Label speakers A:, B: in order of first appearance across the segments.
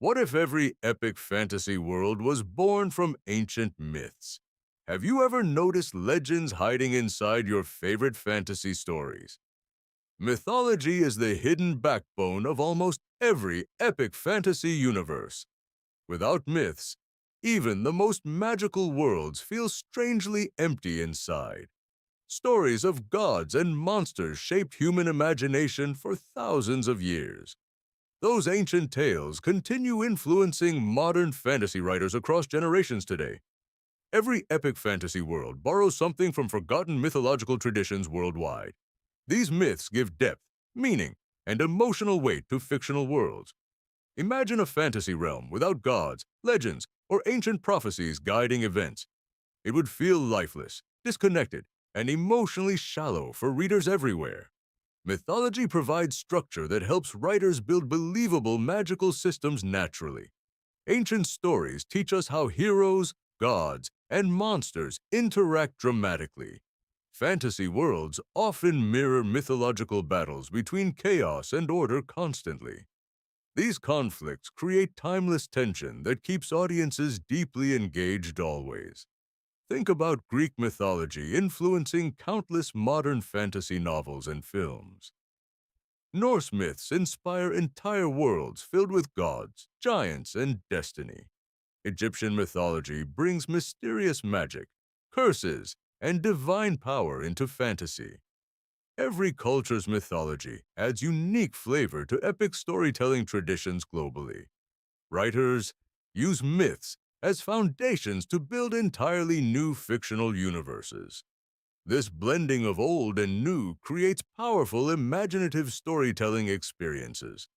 A: What if every epic fantasy world was born from ancient myths? Have you ever noticed legends hiding inside your favorite fantasy stories? Mythology is the hidden backbone of almost every epic fantasy universe. Without myths, even the most magical worlds feel strangely empty inside. Stories of gods and monsters shaped human imagination for thousands of years. Those ancient tales continue influencing modern fantasy writers across generations today. Every epic fantasy world borrows something from forgotten mythological traditions worldwide. These myths give depth, meaning, and emotional weight to fictional worlds. Imagine a fantasy realm without gods, legends, or ancient prophecies guiding events. It would feel lifeless, disconnected, and emotionally shallow for readers everywhere. Mythology provides structure that helps writers build believable magical systems naturally. Ancient stories teach us how heroes, gods, and monsters interact dramatically. Fantasy worlds often mirror mythological battles between chaos and order constantly. These conflicts create timeless tension that keeps audiences deeply engaged always. Think about Greek mythology influencing countless modern fantasy novels and films. Norse myths inspire entire worlds filled with gods, giants, and destiny. Egyptian mythology brings mysterious magic, curses, and divine power into fantasy. Every culture's mythology adds unique flavor to epic storytelling traditions globally. Writers use myths as foundations to build entirely new fictional universes. This blending of old and new creates powerful imaginative storytelling experiences.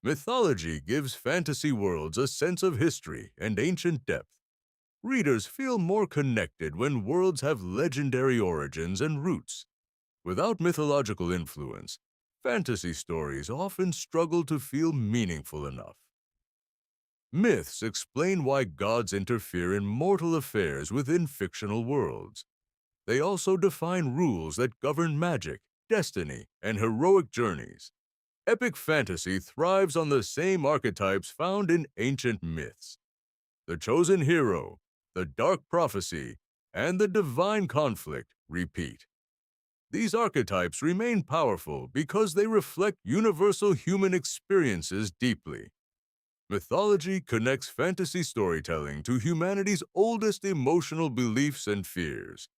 A: Mythology gives fantasy worlds a sense of history and ancient depth. Readers feel more connected when worlds have legendary origins and roots. Without mythological influence, fantasy stories often struggle to feel meaningful enough. Myths explain why gods interfere in mortal affairs within fictional worlds. They also define rules that govern magic, destiny, and heroic journeys. Epic fantasy thrives on the same archetypes found in ancient myths: the chosen hero, the dark prophecy, and the divine conflict repeat. These archetypes remain powerful because they reflect universal human experiences deeply. Mythology connects fantasy storytelling to humanity's oldest emotional beliefs and fears.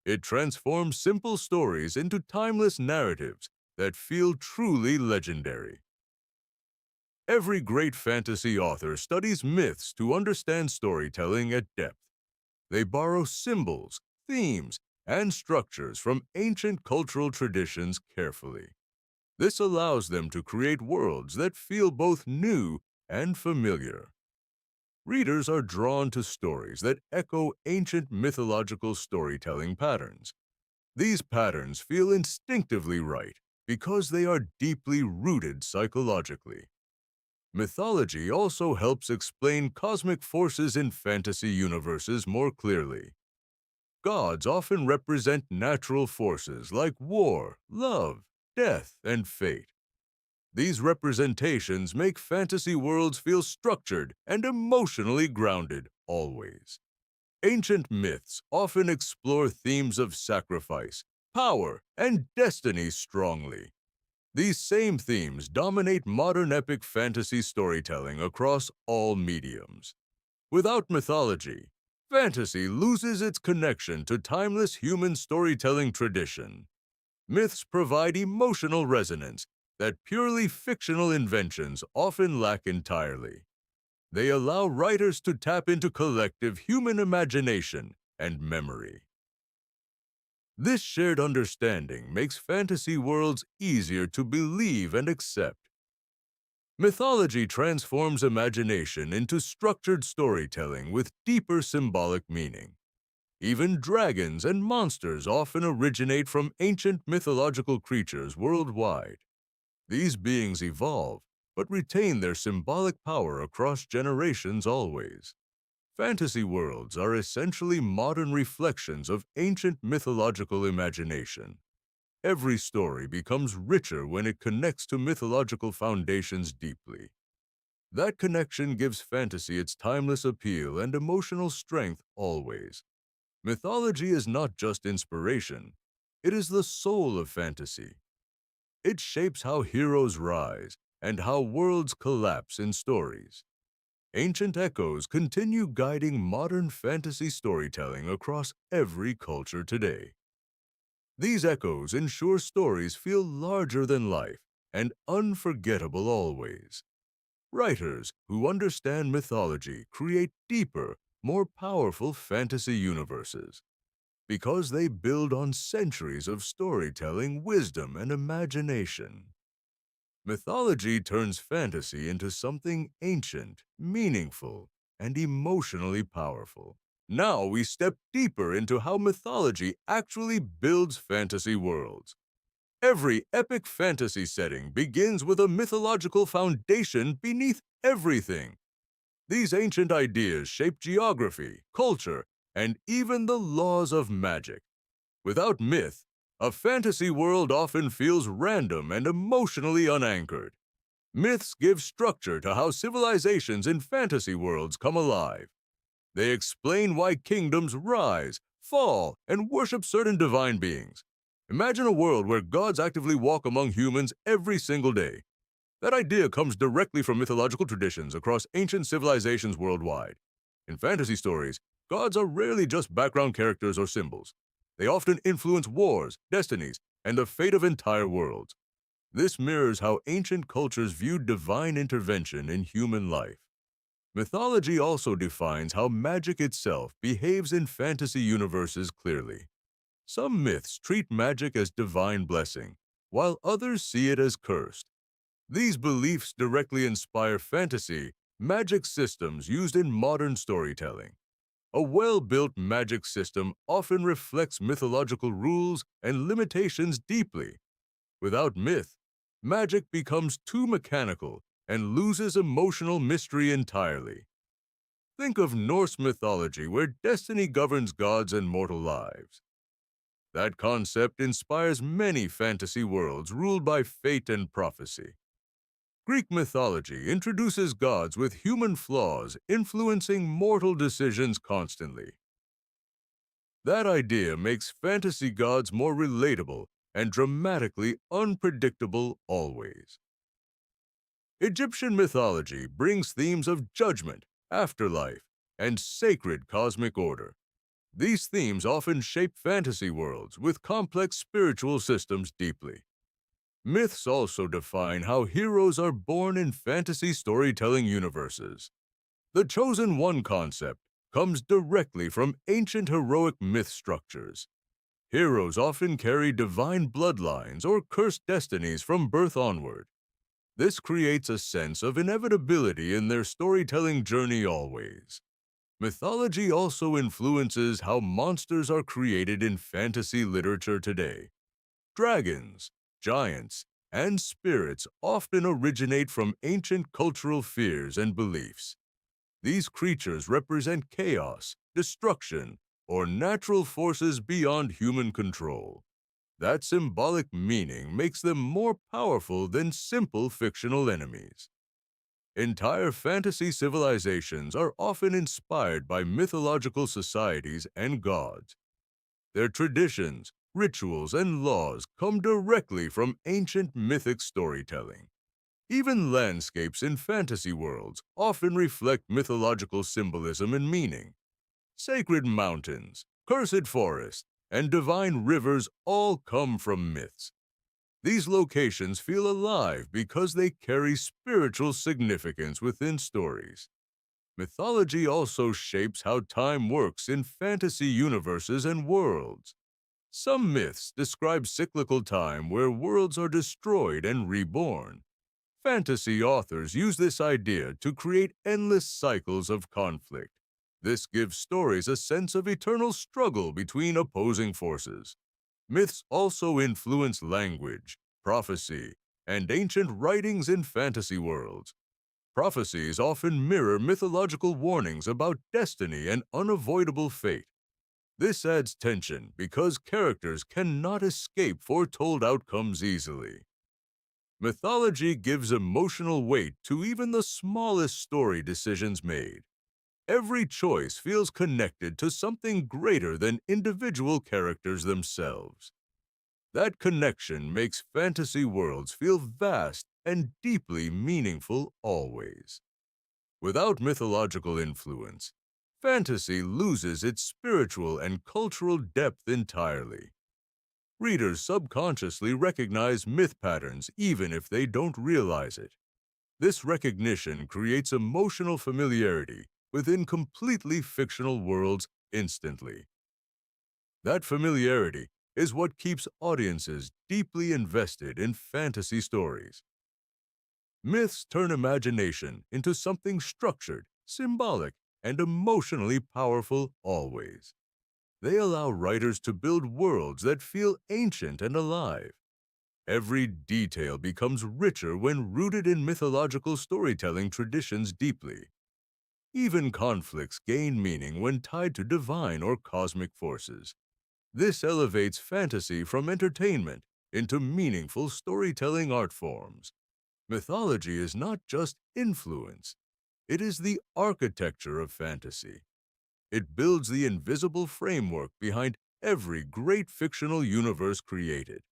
A: It transforms simple stories into timeless narratives that feel truly legendary. Every great fantasy author studies myths to understand storytelling at depth. They borrow symbols, themes, and structures from ancient cultural traditions carefully. This allows them to create worlds that feel both new and familiar. Readers are drawn to stories that echo ancient mythological storytelling patterns. These patterns feel instinctively right because they are deeply rooted psychologically. Mythology also helps explain cosmic forces in fantasy universes more clearly. Gods often represent natural forces like war, love, death, and fate. These representations make fantasy worlds feel structured and emotionally grounded always. Ancient myths often explore themes of sacrifice, power, and destiny strongly. These same themes dominate modern epic fantasy storytelling across all mediums. Without mythology, fantasy loses its connection to timeless human storytelling tradition. Myths provide emotional resonance that purely fictional inventions often lack entirely. They allow writers to tap into collective human imagination and memory. This shared understanding makes fantasy worlds easier to believe and accept. Mythology transforms imagination into structured storytelling with deeper symbolic meaning. Even dragons and monsters often originate from ancient mythological creatures worldwide. These beings evolve, but retain their symbolic power across generations always. Fantasy worlds are essentially modern reflections of ancient mythological imagination. Every story becomes richer when it connects to mythological foundations deeply. That connection gives fantasy its timeless appeal and emotional strength always. Mythology is not just inspiration, it is the soul of fantasy. It shapes how heroes rise and how worlds collapse in stories. Ancient echoes continue guiding modern fantasy storytelling across every culture today. These echoes ensure stories feel larger than life and unforgettable always. Writers who understand mythology create deeper, more powerful fantasy universes because they build on centuries of storytelling, wisdom, and imagination. Mythology turns fantasy into something ancient, meaningful, and emotionally powerful. Now we step deeper into how mythology actually builds fantasy worlds. Every epic fantasy setting begins with a mythological foundation beneath everything. These ancient ideas shape geography, culture, and even the laws of magic. Without myth, a fantasy world often feels random and emotionally unanchored. Myths give structure to how civilizations in fantasy worlds come alive. They explain why kingdoms rise, fall, and worship certain divine beings. Imagine a world where gods actively walk among humans every single day. That idea comes directly from mythological traditions across ancient civilizations worldwide. In fantasy stories, gods are rarely just background characters or symbols. They often influence wars, destinies, and the fate of entire worlds. This mirrors how ancient cultures viewed divine intervention in human life. Mythology also defines how magic itself behaves in fantasy universes clearly. Some myths treat magic as divine blessing, while others see it as cursed. These beliefs directly inspire fantasy, magic systems used in modern storytelling. A well-built magic system often reflects mythological rules and limitations deeply. Without myth, magic becomes too mechanical and loses emotional mystery entirely. Think of Norse mythology, where destiny governs gods and mortal lives. That concept inspires many fantasy worlds ruled by fate and prophecy. Greek mythology introduces gods with human flaws influencing mortal decisions constantly. That idea makes fantasy gods more relatable and dramatically unpredictable always. Egyptian mythology brings themes of judgment, afterlife, and sacred cosmic order. These themes often shape fantasy worlds with complex spiritual systems deeply. Myths also define how heroes are born in fantasy storytelling universes. The Chosen One concept comes directly from ancient heroic myth structures. Heroes often carry divine bloodlines or cursed destinies from birth onward. This creates a sense of inevitability in their storytelling journey always. Mythology also influences how monsters are created in fantasy literature today. Dragons, giants, and spirits often originate from ancient cultural fears and beliefs. These creatures represent chaos, destruction, or natural forces beyond human control. That symbolic meaning makes them more powerful than simple fictional enemies. Entire fantasy civilizations are often inspired by mythological societies and gods. Their traditions, rituals, and laws come directly from ancient mythic storytelling. Even landscapes in fantasy worlds often reflect mythological symbolism and meaning. Sacred mountains, cursed forests, and divine rivers all come from myths. These locations feel alive because they carry spiritual significance within stories. Mythology also shapes how time works in fantasy universes and worlds. Some myths describe cyclical time where worlds are destroyed and reborn. Fantasy authors use this idea to create endless cycles of conflict. This gives stories a sense of eternal struggle between opposing forces. Myths also influence language, prophecy, and ancient writings in fantasy worlds. Prophecies often mirror mythological warnings about destiny and unavoidable fate. This adds tension because characters cannot escape foretold outcomes easily. Mythology gives emotional weight to even the smallest story decisions made. Every choice feels connected to something greater than individual characters themselves. That connection makes fantasy worlds feel vast and deeply meaningful always. Without mythological influence, fantasy loses its spiritual and cultural depth entirely. Readers subconsciously recognize myth patterns even if they don't realize it. This recognition creates emotional familiarity within completely fictional worlds instantly. That familiarity is what keeps audiences deeply invested in fantasy stories. Myths turn imagination into something structured, symbolic, and emotionally powerful always. They allow writers to build worlds that feel ancient and alive. Every detail becomes richer when rooted in mythological storytelling traditions deeply. Even conflicts gain meaning when tied to divine or cosmic forces. This elevates fantasy from entertainment into meaningful storytelling art forms. Mythology is not just influence, it is the architecture of fantasy. It builds the invisible framework behind every great fictional universe created.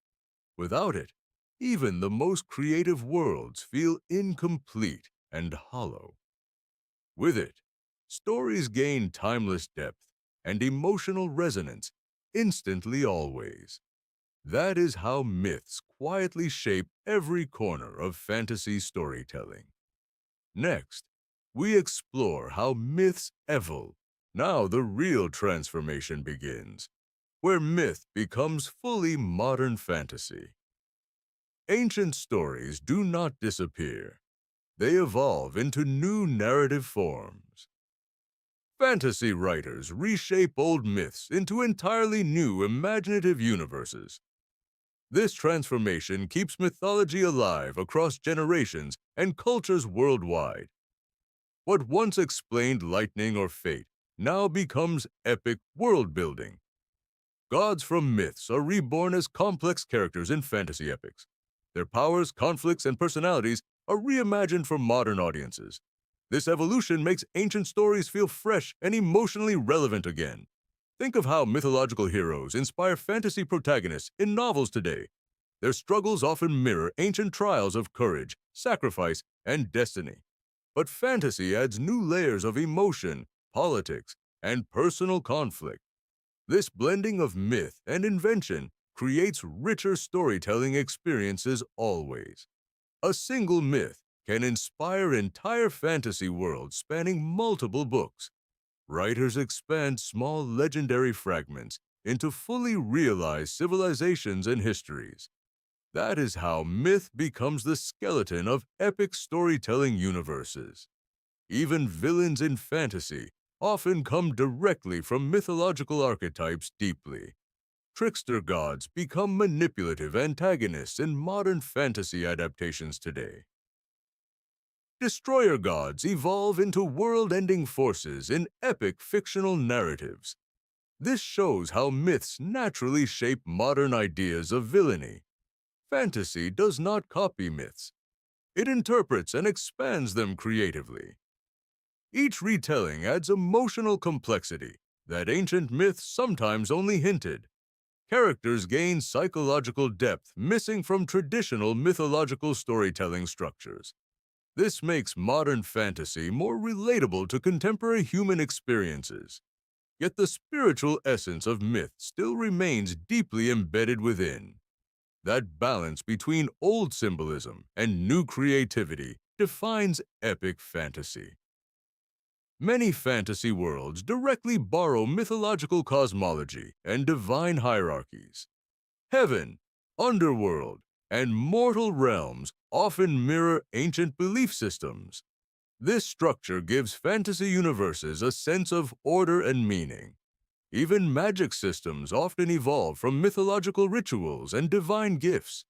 A: Without it, even the most creative worlds feel incomplete and hollow. With it, stories gain timeless depth and emotional resonance instantly always. That is how myths quietly shape every corner of fantasy storytelling. Next, we explore how myths evolve. Now the real transformation begins, where myth becomes fully modern fantasy. Ancient stories do not disappear. They evolve into new narrative forms. Fantasy writers reshape old myths into entirely new imaginative universes. This transformation keeps mythology alive across generations and cultures worldwide. What once explained lightning or fate now becomes epic world building. Gods from myths are reborn as complex characters in fantasy epics. Their powers, conflicts, and personalities are reimagined for modern audiences. This evolution makes ancient stories feel fresh and emotionally relevant again. Think of how mythological heroes inspire fantasy protagonists in novels today. Their struggles often mirror ancient trials of courage, sacrifice, and destiny. But fantasy adds new layers of emotion, politics, and personal conflict. This blending of myth and invention creates richer storytelling experiences always. A single myth can inspire entire fantasy worlds spanning multiple books. Writers expand small legendary fragments into fully realized civilizations and histories. That is how myth becomes the skeleton of epic storytelling universes. Even villains in fantasy often come directly from mythological archetypes deeply. Trickster gods become manipulative antagonists in modern fantasy adaptations today. Destroyer gods evolve into world-ending forces in epic fictional narratives. This shows how myths naturally shape modern ideas of villainy. Fantasy does not copy myths. It interprets and expands them creatively. Each retelling adds emotional complexity that ancient myths sometimes only hinted. Characters gain psychological depth missing from traditional mythological storytelling structures. This makes modern fantasy more relatable to contemporary human experiences. Yet the spiritual essence of myth still remains deeply embedded within. That balance between old symbolism and new creativity defines epic fantasy. Many fantasy worlds directly borrow mythological cosmology and divine hierarchies. Heaven, underworld, and mortal realms often mirror ancient belief systems. This structure gives fantasy universes a sense of order and meaning. Even magic systems often evolve from mythological rituals and divine gifts.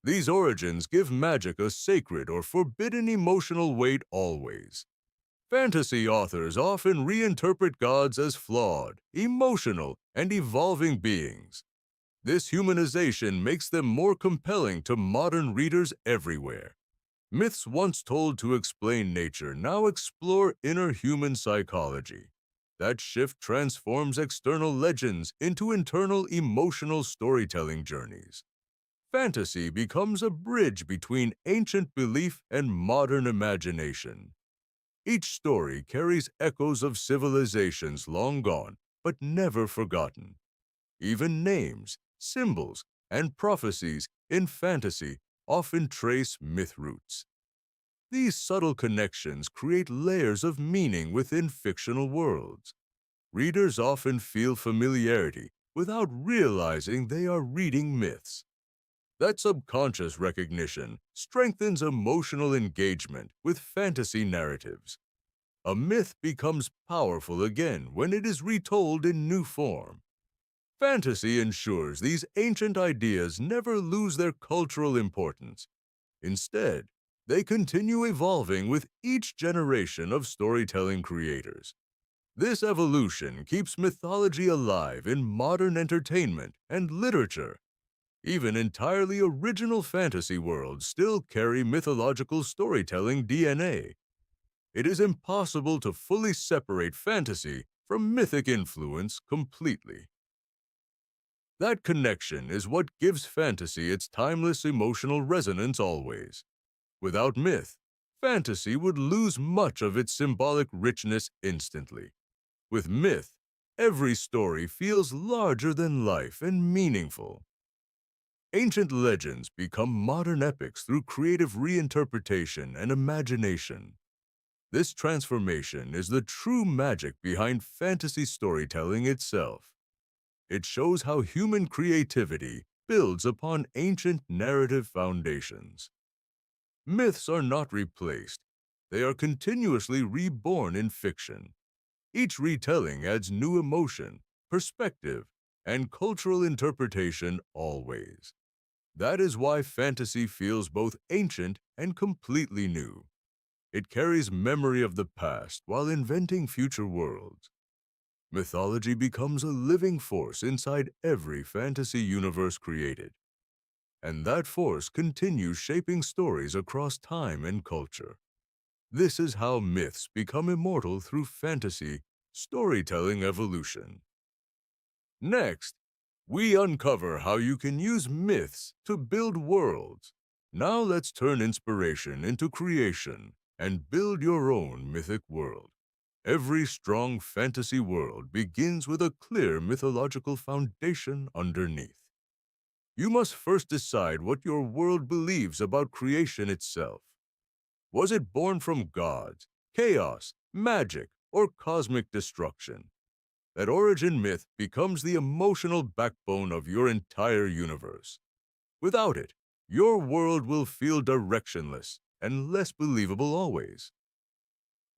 A: These origins give magic a sacred or forbidden emotional weight always. Fantasy authors often reinterpret gods as flawed, emotional, and evolving beings. This humanization makes them more compelling to modern readers everywhere. Myths once told to explain nature now explore inner human psychology. That shift transforms external legends into internal emotional storytelling journeys. Fantasy becomes a bridge between ancient belief and modern imagination. Each story carries echoes of civilizations long gone, but never forgotten. Even names, symbols, and prophecies in fantasy often trace myth roots. These subtle connections create layers of meaning within fictional worlds. Readers often feel familiarity without realizing they are reading myths. That subconscious recognition strengthens emotional engagement with fantasy narratives. A myth becomes powerful again when it is retold in new form. Fantasy ensures these ancient ideas never lose their cultural importance. Instead, they continue evolving with each generation of storytelling creators. This evolution keeps mythology alive in modern entertainment and literature. Even entirely original fantasy worlds still carry mythological storytelling DNA. It is impossible to fully separate fantasy from mythic influence completely. That connection is what gives fantasy its timeless emotional resonance always. Without myth, fantasy would lose much of its symbolic richness instantly. With myth, every story feels larger than life and meaningful. Ancient legends become modern epics through creative reinterpretation and imagination. This transformation is the true magic behind fantasy storytelling itself. It shows how human creativity builds upon ancient narrative foundations. Myths are not replaced. They are continuously reborn in fiction. Each retelling adds new emotion, perspective, and cultural interpretation always. That is why fantasy feels both ancient and completely new. It carries memory of the past while inventing future worlds. Mythology becomes a living force inside every fantasy universe created, and that force continues shaping stories across time and culture. This is how myths become immortal through fantasy storytelling evolution. Next, we uncover how you can use myths to build worlds. Now let's turn inspiration into creation and build your own mythic world. Every strong fantasy world begins with a clear mythological foundation underneath. You must first decide what your world believes about creation itself. Was it born from gods, chaos, magic, or cosmic destruction? That origin myth becomes the emotional backbone of your entire universe. Without it, your world will feel directionless and less believable always.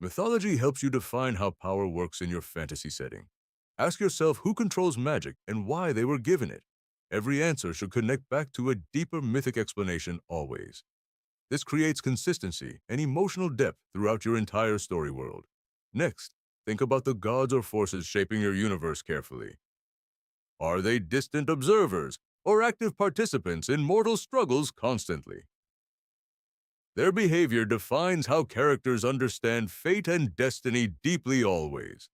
A: Mythology helps you define how power works in your fantasy setting. Ask yourself who controls magic and why they were given it. Every answer should connect back to a deeper mythic explanation always. This creates consistency and emotional depth throughout your entire story world. Next, think about the gods or forces shaping your universe carefully. Are they distant observers or active participants in mortal struggles constantly? Their behavior defines how characters understand fate and destiny deeply always.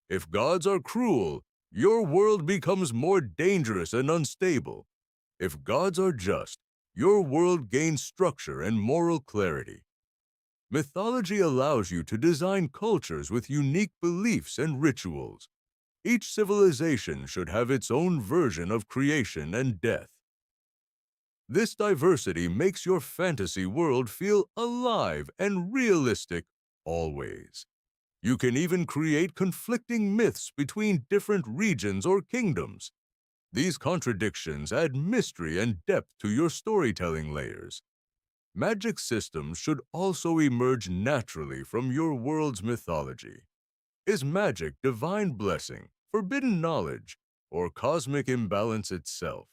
A: If gods are cruel, your world becomes more dangerous and unstable. If gods are just, your world gains structure and moral clarity. Mythology allows you to design cultures with unique beliefs and rituals. Each civilization should have its own version of creation and death. This diversity makes your fantasy world feel alive and realistic always. You can even create conflicting myths between different regions or kingdoms. These contradictions add mystery and depth to your storytelling layers. Magic systems should also emerge naturally from your world's mythology. Is magic divine blessing, forbidden knowledge, or cosmic imbalance itself?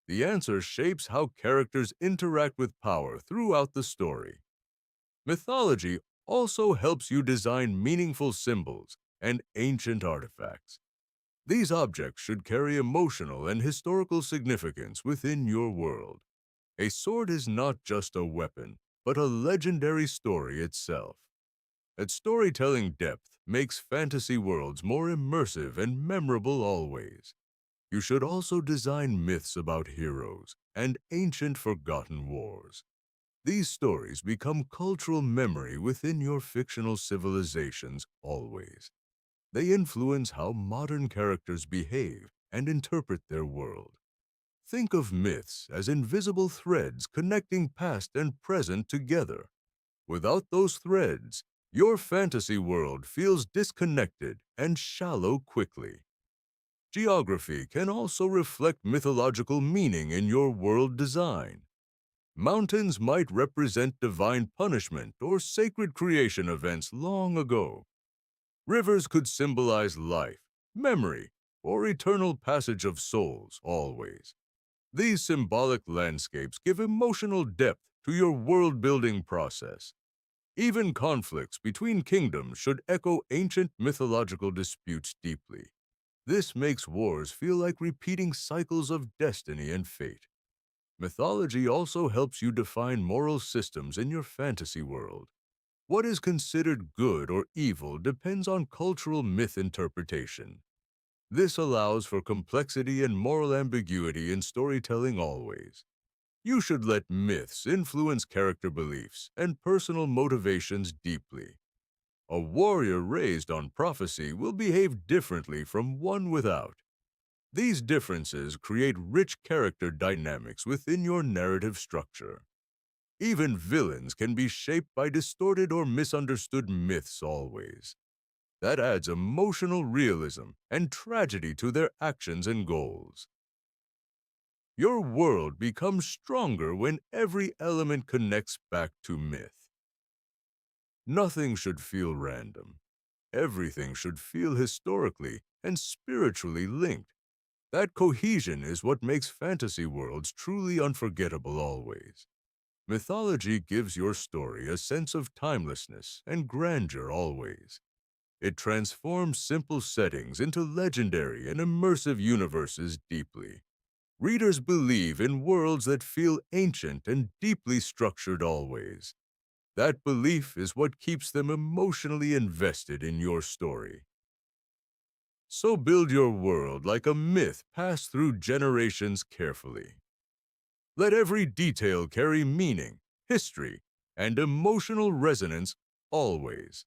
A: The answer shapes how characters interact with power throughout the story. Mythology also helps you design meaningful symbols and ancient artifacts. These objects should carry emotional and historical significance within your world. A sword is not just a weapon, but a legendary story itself. Its storytelling depth makes fantasy worlds more immersive and memorable always. You should also design myths about heroes and ancient forgotten wars. These stories become cultural memory within your fictional civilizations always. They influence how modern characters behave and interpret their world. Think of myths as invisible threads connecting past and present together. Without those threads, your fantasy world feels disconnected and shallow quickly. Geography can also reflect mythological meaning in your world design. Mountains might represent divine punishment or sacred creation events long ago. Rivers could symbolize life, memory, or eternal passage of souls always. These symbolic landscapes give emotional depth to your world-building process. Even conflicts between kingdoms should echo ancient mythological disputes deeply. This makes wars feel like repeating cycles of destiny and fate. Mythology also helps you define moral systems in your fantasy world. What is considered good or evil depends on cultural myth interpretation. This allows for complexity and moral ambiguity in storytelling always. You should let myths influence character beliefs and personal motivations deeply. A warrior raised on prophecy will behave differently from one without. These differences create rich character dynamics within your narrative structure. Even villains can be shaped by distorted or misunderstood myths always. That adds emotional realism and tragedy to their actions and goals. Your world becomes stronger when every element connects back to myth. Nothing should feel random. Everything should feel historically and spiritually linked. That cohesion is what makes fantasy worlds truly unforgettable always. Mythology gives your story a sense of timelessness and grandeur always. It transforms simple settings into legendary and immersive universes deeply. Readers believe in worlds that feel ancient and deeply structured always. That belief is what keeps them emotionally invested in your story. So build your world like a myth passed through generations carefully. Let every detail carry meaning, history, and emotional resonance always.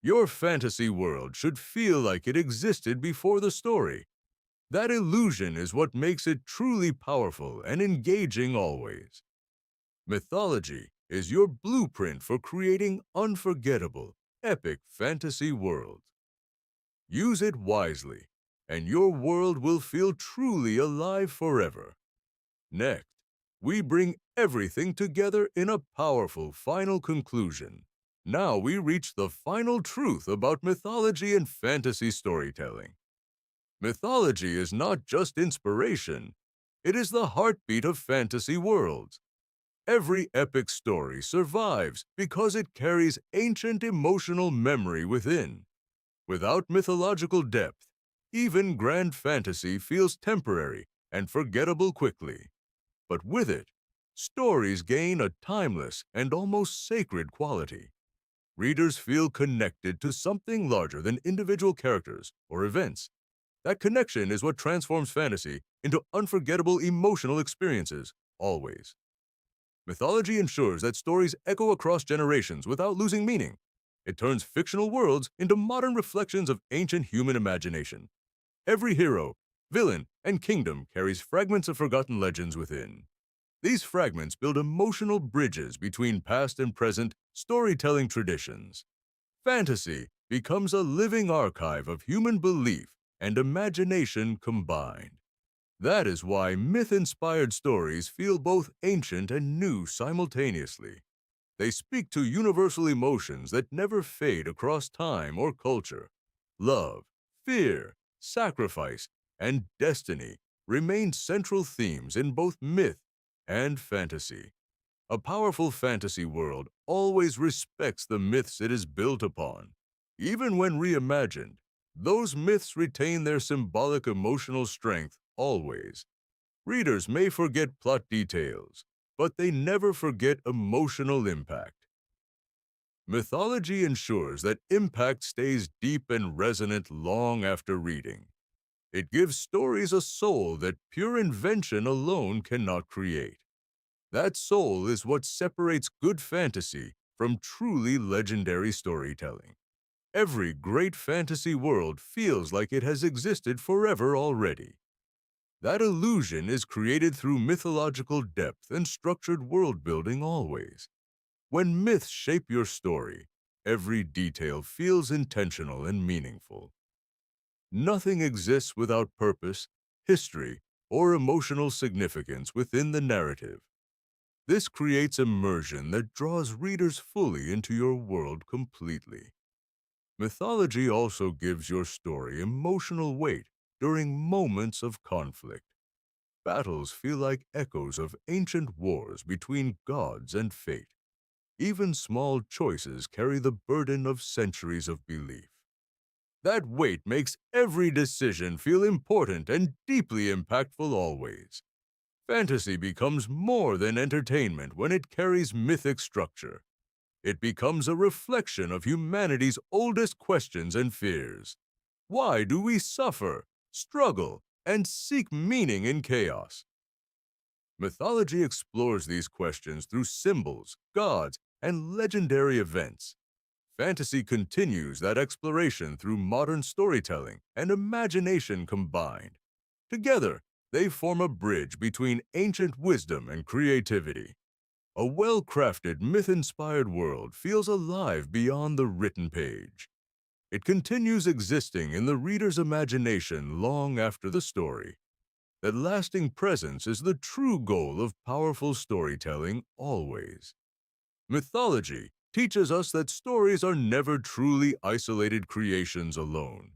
A: Your fantasy world should feel like it existed before the story. That illusion is what makes it truly powerful and engaging always. Mythology is your blueprint for creating unforgettable, epic fantasy worlds. Use it wisely, and your world will feel truly alive forever. Next, we bring everything together in a powerful final conclusion. Now we reach the final truth about mythology and fantasy storytelling. Mythology is not just inspiration, it is the heartbeat of fantasy worlds. Every epic story survives because it carries ancient emotional memory within. Without mythological depth, even grand fantasy feels temporary and forgettable quickly. But with it, stories gain a timeless and almost sacred quality. Readers feel connected to something larger than individual characters or events. That connection is what transforms fantasy into unforgettable emotional experiences, always. Mythology ensures that stories echo across generations without losing meaning. It turns fictional worlds into modern reflections of ancient human imagination. Every hero, villain, and kingdom carries fragments of forgotten legends within. These fragments build emotional bridges between past and present storytelling traditions. Fantasy becomes a living archive of human belief and imagination combined. That is why myth-inspired stories feel both ancient and new simultaneously. They speak to universal emotions that never fade across time or culture. Love, fear, sacrifice, and destiny remain central themes in both myth and fantasy. A powerful fantasy world always respects the myths it is built upon, even when reimagined. Those myths retain their symbolic emotional strength always. Readers may forget plot details, but they never forget emotional impact. Mythology ensures that impact stays deep and resonant long after reading. It gives stories a soul that pure invention alone cannot create. That soul is what separates good fantasy from truly legendary storytelling. Every great fantasy world feels like it has existed forever already. That illusion is created through mythological depth and structured world building always. When myths shape your story, every detail feels intentional and meaningful. Nothing exists without purpose, history, or emotional significance within the narrative. This creates immersion that draws readers fully into your world completely. Mythology also gives your story emotional weight during moments of conflict. Battles feel like echoes of ancient wars between gods and fate. Even small choices carry the burden of centuries of belief. That weight makes every decision feel important and deeply impactful always. Fantasy becomes more than entertainment when it carries mythic structure. It becomes a reflection of humanity's oldest questions and fears. Why do we suffer, struggle, and seek meaning in chaos? Mythology explores these questions through symbols, gods, and legendary events. Fantasy continues that exploration through modern storytelling and imagination combined. Together, they form a bridge between ancient wisdom and creativity. A well-crafted, myth-inspired world feels alive beyond the written page. It continues existing in the reader's imagination long after the story. That lasting presence is the true goal of powerful storytelling always. Mythology teaches us that stories are never truly isolated creations alone.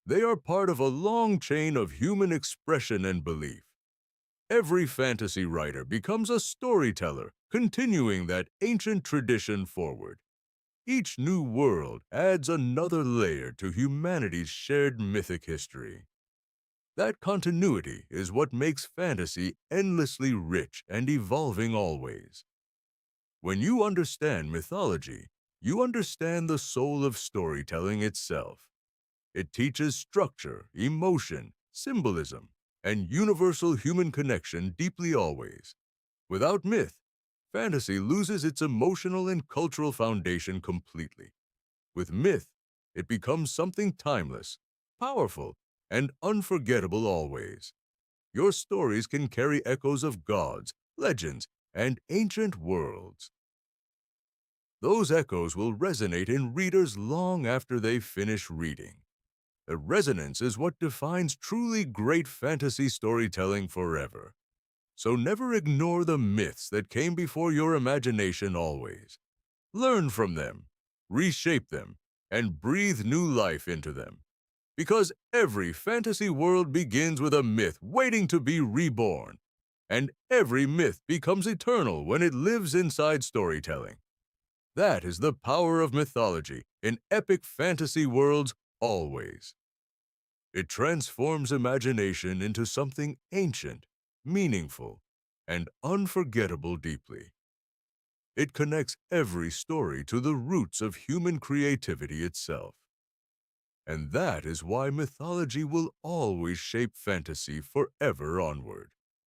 A: They are part of a long chain of human expression and belief. Every fantasy writer becomes a storyteller, continuing that ancient tradition forward. Each new world adds another layer to humanity's shared mythic history. That continuity is what makes fantasy endlessly rich and evolving always. When you understand mythology, you understand the soul of storytelling itself. It teaches structure, emotion, symbolism, and universal human connection deeply always. Without myth, fantasy loses its emotional and cultural foundation completely. With myth, it becomes something timeless, powerful, and unforgettable always. Your stories can carry echoes of gods, legends, and ancient worlds. Those echoes will resonate in readers long after they finish reading. The resonance is what defines truly great fantasy storytelling forever. So never ignore the myths that came before your imagination always. Learn from them, reshape them, and breathe new life into them. Because every fantasy world begins with a myth waiting to be reborn. And every myth becomes eternal when it lives inside storytelling. That is the power of mythology in epic fantasy worlds always. It transforms imagination into something ancient, meaningful, and unforgettable deeply. It connects every story to the roots of human creativity itself. And that is why mythology will always shape fantasy forever onward.